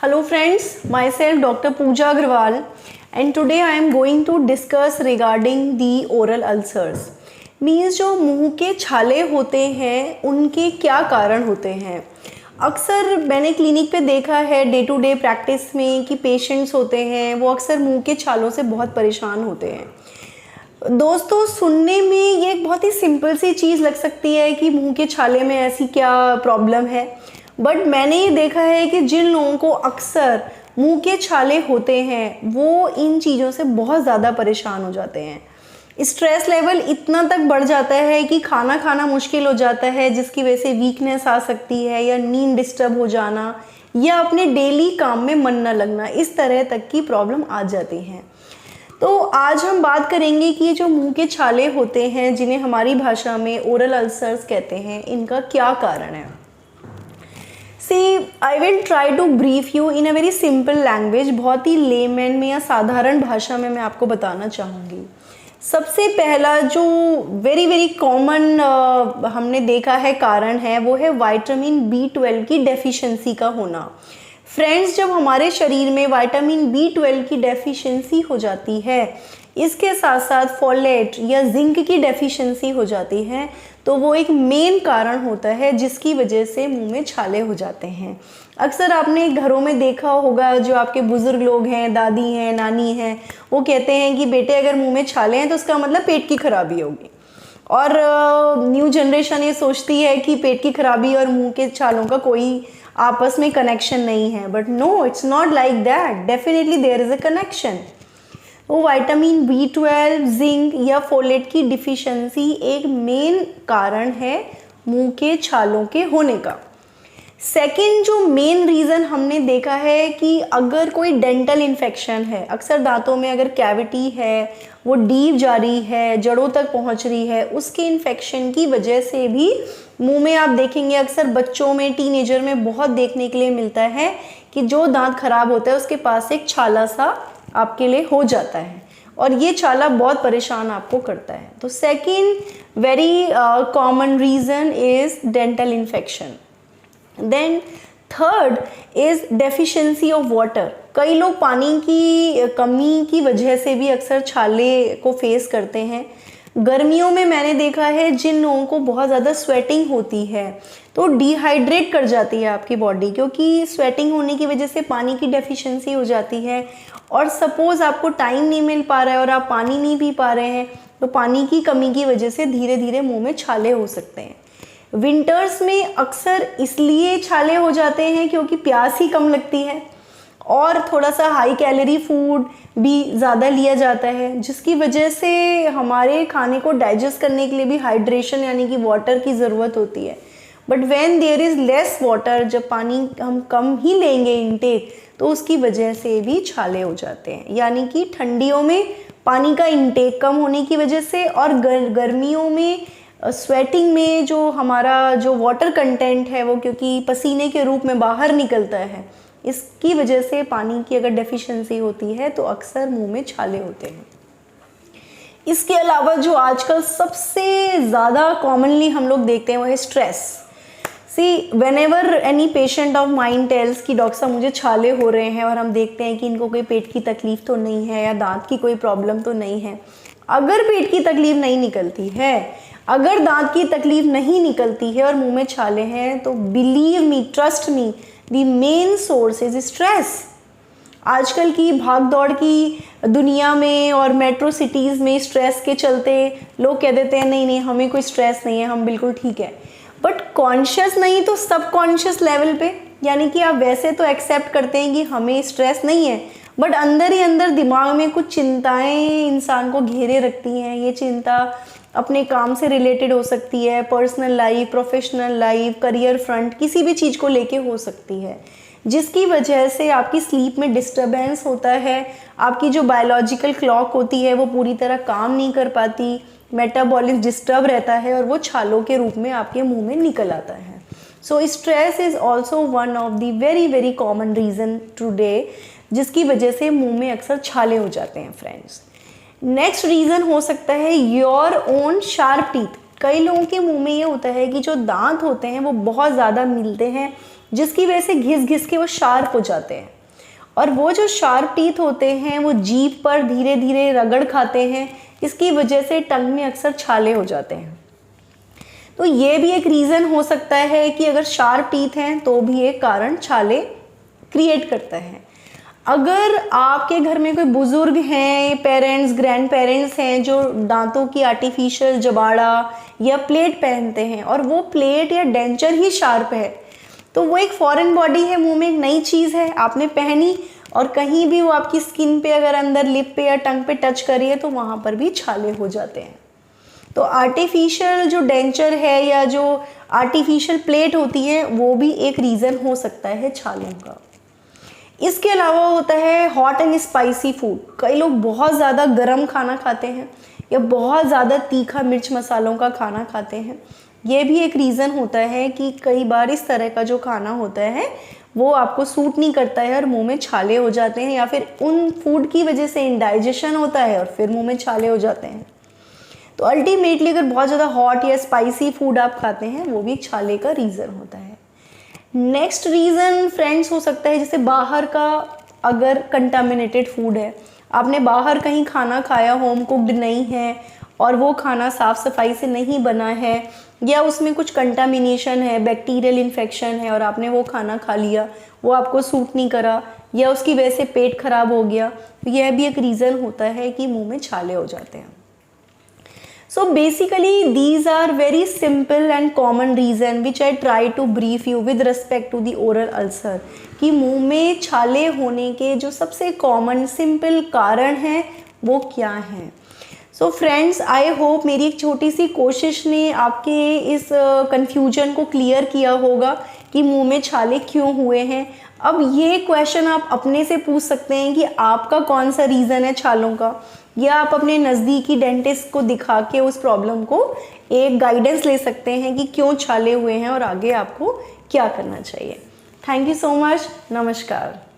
Hello friends, myself Dr. Pooja Agrawal and today I am going to discuss regarding the oral ulcers. Means जो मुंह के छाले होते हैं उनके क्या कारण होते हैं। अक्सर मैंने क्लिनिक पे देखा है डे टू डे प्रैक्टिस में कि पेशेंट्स होते हैं वो अक्सर मुंह के छालों से बहुत परेशान होते हैं। दोस्तों सुनने में ये एक बहुत ही सिंपल सी चीज़ लग सकती है कि मुंह के छाले में ऐसी क्या प्रॉब्लम है, बट मैंने ये देखा है कि जिन लोगों को अक्सर मुंह के छाले होते हैं वो इन चीज़ों से बहुत ज़्यादा परेशान हो जाते हैं। स्ट्रेस लेवल इतना तक बढ़ जाता है कि खाना खाना मुश्किल हो जाता है, जिसकी वजह से वीकनेस आ सकती है या नींद डिस्टर्ब हो जाना या अपने डेली काम में मन न लगना, इस तरह तक की प्रॉब्लम आ जाती हैं। तो आज हम बात करेंगे कि ये जो मुंह के छाले होते हैं जिन्हें हमारी भाषा में ओरल अल्सर्स कहते हैं, इनका क्या कारण है। I will try to brief you in a very simple language, बहुत ही लेमैन में या साधारण भाषा में मैं आपको बताना चाहूँगी। सबसे पहला जो वेरी कॉमन हमने देखा है कारण है वो है विटामिन B12 की डेफिशिएंसी का होना। फ्रेंड्स, जब हमारे शरीर में विटामिन B12 की डेफिशिएंसी हो जाती है, इसके साथ साथ फोलेट या जिंक की डेफिशिएंसी हो जाती है, तो वो एक मेन कारण होता है जिसकी वजह से मुंह में छाले हो जाते हैं। अक्सर आपने घरों में देखा होगा, जो आपके बुजुर्ग लोग हैं, दादी हैं, नानी हैं, वो कहते हैं कि बेटे अगर मुंह में छाले हैं तो उसका मतलब पेट की खराबी होगी। और न्यू जनरेशन ये सोचती है कि पेट की खराबी और मुंह के छालों का कोई आपस में कनेक्शन नहीं है, but no, it's not like that. Definitely there is a connection. वो विटामिन B12, जिंक या फोलेट की डिफिशिएंसी एक मेन कारण है मुंह के छालों के होने का। सेकंड जो मेन रीज़न हमने देखा है कि अगर कोई डेंटल इन्फेक्शन है, अक्सर दांतों में अगर कैविटी है वो डीप जा रही है, जड़ों तक पहुंच रही है, उसके इन्फेक्शन की वजह से भी मुंह में आप देखेंगे अक्सर बच्चों में, टीनेजर में बहुत देखने के लिए मिलता है कि जो दांत खराब होता है उसके पास एक छाला सा आपके लिए हो जाता है और ये छाला बहुत परेशान आपको करता है। तो second very common reason is dental infection. Then third is deficiency of water. कई लोग पानी की कमी की वजह से भी अक्सर छाले को फेस करते हैं। गर्मियों में मैंने देखा है जिन लोगों को बहुत ज़्यादा स्वेटिंग होती है तो डिहाइड्रेट कर जाती है आपकी बॉडी, क्योंकि स्वेटिंग होने की वजह से पानी की डेफिशिएंसी हो जाती है। और सपोज़ आपको टाइम नहीं मिल पा रहा है और आप पानी नहीं पी पा रहे हैं, तो पानी की कमी की वजह से धीरे धीरे मुंह में छाले हो सकते हैं। विंटर्स में अक्सर इसलिए छाले हो जाते हैं क्योंकि प्यास ही कम लगती है और थोड़ा सा हाई कैलोरी फूड भी ज़्यादा लिया जाता है, जिसकी वजह से हमारे खाने को डाइजेस्ट करने के लिए भी हाइड्रेशन यानी कि वाटर की ज़रूरत होती है। But when there is less water, जब पानी हम कम ही लेंगे इनटेक, तो उसकी वजह से भी छाले हो जाते हैं। यानी कि ठंडियों में पानी का इनटेक कम होने की वजह से और गर्मियों में स्वेटिंग में जो हमारा जो वाटर कंटेंट है वो क्योंकि पसीने के रूप में बाहर निकलता है, इसकी वजह से पानी की अगर डेफिशिएंसी होती है तो अक्सर मुंह में छाले होते हैं। इसके अलावा जो आजकल सबसे ज़्यादा कॉमनली हम लोग देखते हैं वो है stress. whenever any patient of mine tells कि डॉक्टर साहब मुझे छाले हो रहे हैं और हम देखते हैं कि इनको कोई पेट की तकलीफ़ तो नहीं है या दांत की कोई प्रॉब्लम तो नहीं है, अगर पेट की तकलीफ़ नहीं निकलती है, अगर दांत की तकलीफ़ नहीं निकलती है और मुंह में छाले हैं, तो believe me, trust me, the main source is stress. आजकल की भाग दौड़ की दुनिया में और मेट्रो सिटीज़ में स्ट्रेस के चलते लोग कह देते हैं नहीं हमें कोई स्ट्रेस नहीं है, हम बिल्कुल ठीक है। बट कॉन्शियस नहीं तो सबकॉन्शियस लेवल पे, यानी कि आप वैसे तो एक्सेप्ट करते हैं कि हमें स्ट्रेस नहीं है, बट अंदर ही अंदर दिमाग में कुछ चिंताएं इंसान को घेरे रखती हैं। ये चिंता अपने काम से रिलेटेड हो सकती है, personal life, professional life, career front, किसी भी चीज़ को लेके हो सकती है, जिसकी वजह से आपकी स्लीप में डिस्टर्बेंस होता है, आपकी जो बायोलॉजिकल क्लॉक होती है वो पूरी तरह काम नहीं कर पाती, मेटाबॉलिज्म डिस्टर्ब रहता है और वो छालों के रूप में आपके मुंह में निकल आता है। So stress is also one of the very common reason today, जिसकी वजह से मुंह में अक्सर छाले हो जाते हैं फ्रेंड्स। नेक्स्ट रीज़न हो सकता है योर ओन शार्प टीथ। कई लोगों के मुंह में ये होता है कि जो दांत होते हैं वो बहुत ज़्यादा मिलते हैं जिसकी वजह से घिस घिस के वो शार्प हो जाते हैं, और वो जो शार्प टीथ होते हैं वो जीभ पर धीरे धीरे रगड़ खाते हैं, इसकी वजह से टंग में अक्सर छाले हो जाते हैं। तो ये भी एक रीज़न हो सकता है कि अगर शार्प टीथ हैं तो भी एक कारण छाले क्रिएट करता है। अगर आपके घर में कोई बुज़ुर्ग हैं, पेरेंट्स, ग्रैंड पेरेंट्स हैं जो दांतों की आर्टिफिशियल जबाड़ा या प्लेट पहनते हैं और वो प्लेट या डेंचर ही शार्प है, तो वो एक फॉरेन बॉडी है, मुंह में एक नई चीज़ है, आपने पहनी और कहीं भी वो आपकी स्किन पे अगर अंदर लिप पे या टंग पे टच करी है तो वहाँ पर भी छाले हो जाते हैं। तो आर्टिफिशियल जो डेंचर है या जो आर्टिफिशियल प्लेट होती है वो भी एक रीज़न हो सकता है छालों का। इसके अलावा होता है हॉट एंड स्पाइसी फूड। कई लोग बहुत ज़्यादा गर्म खाना खाते हैं या बहुत ज़्यादा तीखा मिर्च मसालों का खाना खाते हैं। ये भी एक रीज़न होता है कि कई बार इस तरह का जो खाना होता है वो आपको सूट नहीं करता है और मुंह में छाले हो जाते हैं, या फिर उन फूड की वजह से इंडाइजेशन होता है और फिर मुंह में छाले हो जाते हैं। तो अल्टीमेटली अगर बहुत ज़्यादा हॉट या स्पाइसी फूड आप खाते हैं वो भी छाले का रीज़न होता है। नेक्स्ट रीज़न फ्रेंड्स हो सकता है जैसे बाहर का अगर कंटामिनेटेड फूड है, आपने बाहर कहीं खाना खाया, होम कुक्ड नहीं है और वो खाना साफ़ सफाई से नहीं बना है या उसमें कुछ कंटामिनेशन है, बैक्टीरियल इन्फेक्शन है और आपने वो खाना खा लिया, वो आपको सूट नहीं करा या उसकी वजह से पेट खराब हो गया, तो यह भी एक रीज़न होता है कि मुंह में छाले हो जाते हैं। So basically these are very simple and common reason which I try to brief you with respect to the oral ulcer कि मुंह में छाले होने के जो सबसे कॉमन सिंपल कारण हैं वो क्या हैं। सो फ्रेंड्स, आई होप मेरी एक छोटी सी कोशिश ने आपके इस कन्फ्यूजन को क्लियर किया होगा कि मुंह में छाले क्यों हुए हैं। अब ये क्वेश्चन आप अपने से पूछ सकते हैं कि आपका कौन सा रीज़न है छालों का, या आप अपने नज़दीकी डेंटिस्ट को दिखा के उस प्रॉब्लम को एक गाइडेंस ले सकते हैं कि क्यों छाले हुए हैं और आगे आपको क्या करना चाहिए। Thank you so much. नमस्कार।